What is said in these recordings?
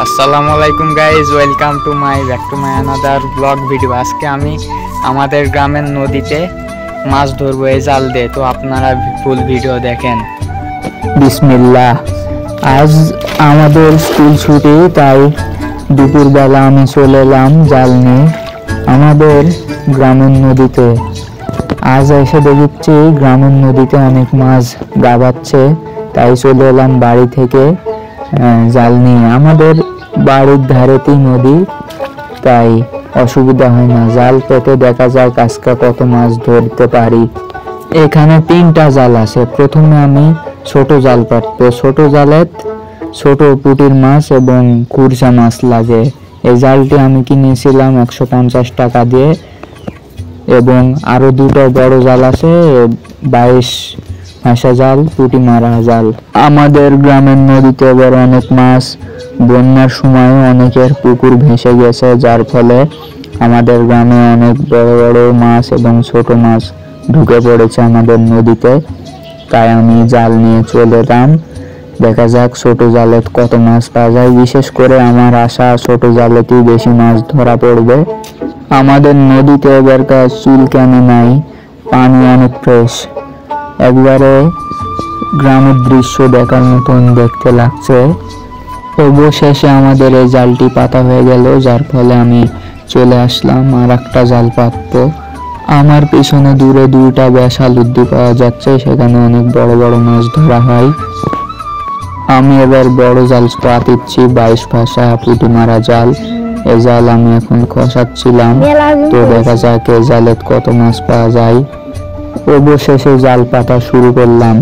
আসসালামু আলাইকুম guys, welcome to my another blog video. আজকে আমি আমাদের গ্রামের নদীতে মাছ ধরবো এই জাল দিয়ে, তো আপনারা ফুল ভিডিও দেখেন। বিসমিল্লাহ। আজ আমাদের স্কুল ছুটি, তাই দুপুরবেলা আমি চলে এলাম জাল নিয়ে আমাদের গ্রামের নদীতে। আজ এসে দেখছি গ্রামের নদীতে অনেক মাছ গাবাচ্ছে, তাই চলে এলাম বাড়ি থেকে জাল নিয়ে। আমাদের বাড়ির ধারেতেই নদী, তাই অসুবিধা হয় না। জাল পেতে দেখা যায় আজকে কত মাছ ধরতে পারি। এখানে 3টা জাল আছে। প্রথমে আমি ছোট জাল পাতবো। ছোট জালে ছোট পুঁটির মাছ এবং কুরসা মাছ লাগে। এই জালটি আমি কিনেছিলাম 150 টাকা দিয়ে, এবং আরো 2টা বড় জাল আছে, 22 হাঁসা জাল, পুঁটি মারা জাল। আমাদের গ্রামের নদীতে এবার অনেক মাছ, বন্যার সময় অনেকের পুকুর ভেসে গেছে, যার ফলে আমাদের গ্রামে অনেক বড় বড় মাছ এবং ছোট মাছ ঢুকে পড়েছে আমাদের নদীতে। তাই আমি জাল নিয়ে চলে এলাম, দেখা যাক ছোট জালে কত মাছ পাওয়া যায়। বিশেষ করে আমার আশা ছোট জালেতেই বেশি মাছ ধরা পড়বে। আমাদের নদীতে এবারকার চুলকানি নাই, পানি অনেক ফ্রেশ, একবারে গ্রামের দৃশ্য দেখার মতন দেখতে লাগছে। অবশেষে আমাদের এই জালটি পাতা হয়ে গেল, যার ফলে আমি চলে আসলাম আর একটা জাল পাতবো। আমার পিছনে দূরে 2টা বেশাল উদ্দি পাওয়া যাচ্ছে, সেখানে অনেক বড় বড় মাছ ধরা হয়। আমি এবার বড় জাল পাতিচ্ছি, 22 ভাষা পুঁটি মারা জাল। এই জাল আমি এখন খসাচ্ছিলাম, তো দেখা যাক এই জালে কত মাছ পাওয়া যায়। অবশেষে জাল পাতা শুরু করলাম।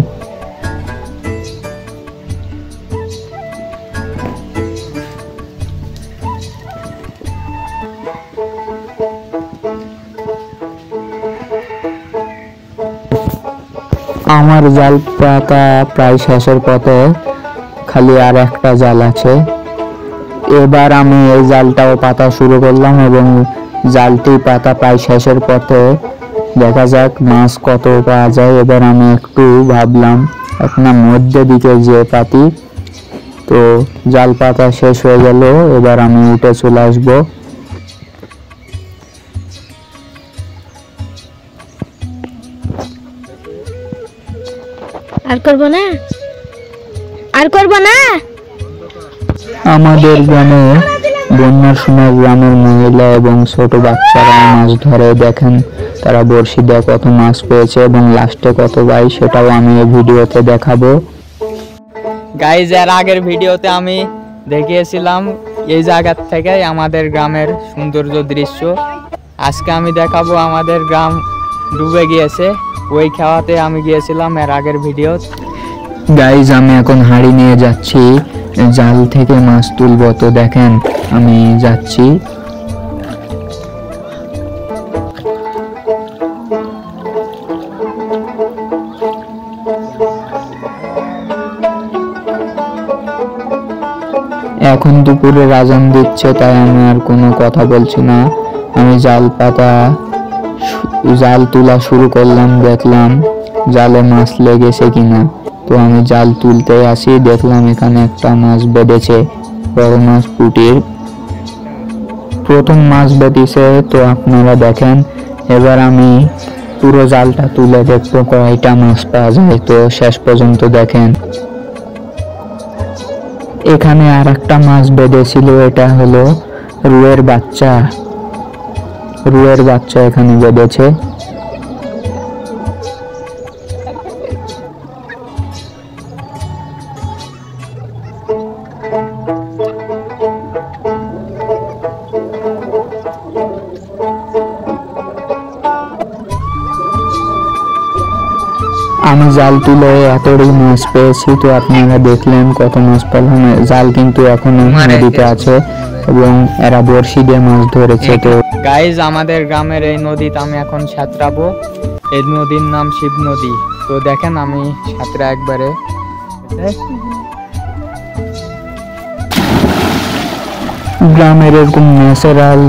আমার জাল পাতা প্রায় শেষের পথে, খালি আর একটা জাল আছে। এবার আমি এই জালটাও পাতা শুরু করলাম এবং জালটি পাতা প্রায় শেষের পথে। দেখা যাক মাছ কত পাওয়া যায়। এবার আমি একটু ভাবলাম আপনার মধ্যে দিকে যে পাতি, তো জাল পাতা শেষ হয়ে গেল। এবার আমি উঠে চলে আসবো। আর করব না। আমাদের গ্রামে বন্যার সময় গ্রামের মহিলা এবং ছোট বাচ্চারা মাছ ধরে। দেখেন তারা বড়শি দিয়ে কত মাছ পেয়েছে এবং লাস্টে কত পায়, সেটাও আমি এই ভিডিওতে দেখাবো। গাইজ, এর আগের ভিডিওতে আমি দেখিয়েছিলাম এই জায়গা থেকে আমাদের গ্রামের সৌন্দর্য দৃশ্য। আজকে আমি দেখাবো আমাদের গ্রাম ডুবে গিয়েছে, ওই খাওয়াতে আমি গিয়েছিলাম এর আগের ভিডিও। গাইজ, আমি এখন হাঁড়ি নিয়ে যাচ্ছি জাল থেকে মাছ তুলবো। তো দেখেন আমি যাচ্ছি। এখন দুপুরে আজান দিচ্ছে, তাই আমি আর কোনো কথা বলছি না। আমি জাল তোলা শুরু করলাম। দেখলাম জালে মাছ লেগেছে কিনা, তো আমি জাল তুলতে আসি, দেখলাম এখানে একটা মাছ বেঁধেছে, বড় মাছ পুঁটির। প্রথম মাছ বেঁধেছে, তো আপনারা দেখেন। এবার আমি পুরো জালটা তুলে দেখবো কয়টা মাছ পাওয়া যায়, তো শেষ পর্যন্ত দেখেন। এখানে আর একটা মাছ বেঁধেছিল, এটা হলো রুয়ের বাচ্চা এখানে বেঁধেছে। আমি জাল তুলে এতটাই মাছ পেয়েছি, তো আপনারা দেখলেন কত মাছ পেলাম। জাল কিন্তু এখনো নদীতে আছে এবং এরা বড়শি দিয়ে মাছ ধরেছে। তো গাইজ, আমাদের গ্রামের এই নদীতে আমি এখন সাঁতরাবো। এই নদীর নাম শিব নদী। তো দেখেন আমি সাঁতরা একবারে। গ্রামের এরকম ন্যাচারাল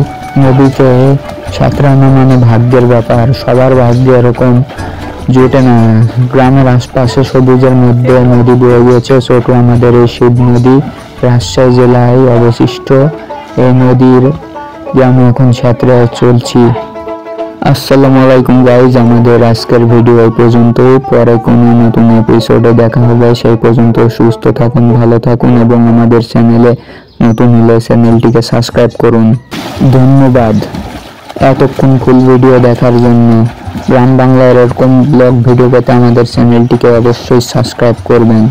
নদীতে সাঁতরানো মানে ভাগ্যের ব্যাপার। সবার ভাগ্য এরকম জুটে না। গ্রামের আশপাশে সবুজের মধ্যে নদী বয়ে গিয়েছে ছোট আমাদের এই শিব নদী। রাজশাহী জেলায় অবশিষ্ট। এই নদীর দিয়ে আমি এখন সাঁতরে চলছি। আসসালামু আলাইকুম গাইজ, আমাদের আজকের ভিডিও এই পর্যন্ত। পরে কোনো নতুন এপিসোডে দেখা হবে। সেই পর্যন্ত সুস্থ থাকুন, ভালো থাকুন এবং আমাদের চ্যানেলে নতুন হলে চ্যানেলটিকে সাবস্ক্রাইব করুন। ধন্যবাদ এতক্ষণ ফুল ভিডিও দেখার জন্য। গ্রাম বাংলার এরকম ব্লগ ভিডিও পেতে আমাদের চ্যানেলটিকে অবশ্যই সাবস্ক্রাইব করবেন।